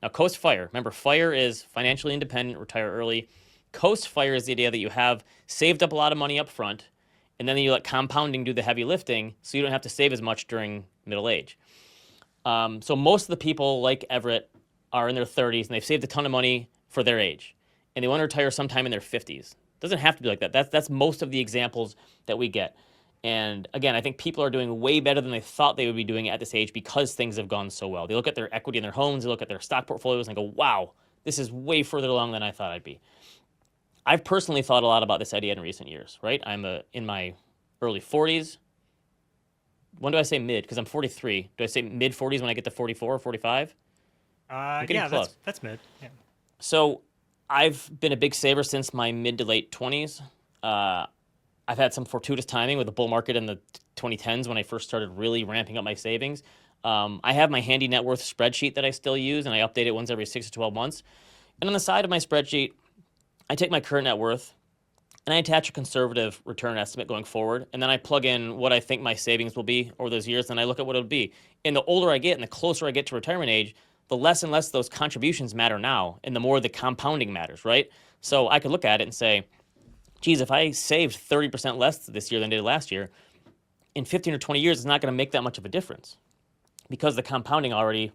Now, Coast Fire, remember, FIRE is financially independent, retire early. Coast Fire is the idea that you have saved up a lot of money up front, and then you let compounding do the heavy lifting, so you don't have to save as much during middle age. So most of the people, like Everett, are in their 30s, and they've saved a ton of money for their age, and they want to retire sometime in their 50s. Doesn't have to be like that. That's most of the examples that we get. And again, I think people are doing way better than they thought they would be doing at this age because things have gone so well. They look at their equity in their homes, they look at their stock portfolios, and go, wow, this is way further along than I thought I'd be. I've personally thought a lot about this idea in recent years, right? I'm in my early 40s. When do I say mid? Because I'm 43. Do I say mid 40s when I get to 44 or 45? I'm getting close. That's mid. Yeah. So I've been a big saver since my mid to late 20s. I've had some fortuitous timing with the bull market in the 2010s when I first started really ramping up my savings. I have my handy net worth spreadsheet that I still use, and I update it once every 6 to 12 months. And on the side of my spreadsheet, I take my current net worth, and I attach a conservative return estimate going forward, and then I plug in what I think my savings will be over those years, and I look at what it'll be. And the older I get and the closer I get to retirement age, the less and less those contributions matter now, and the more the compounding matters, right? So I could look at it and say, geez, if I saved 30% less this year than I did last year, in 15 or 20 years, it's not going to make that much of a difference because the compounding already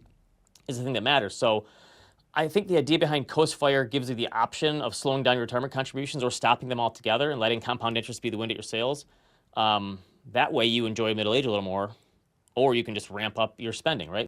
is the thing that matters. So I think the idea behind Coast Fire gives you the option of slowing down your retirement contributions or stopping them altogether and letting compound interest be the wind at your sails. That way you enjoy middle age a little more, or you can just ramp up your spending, right?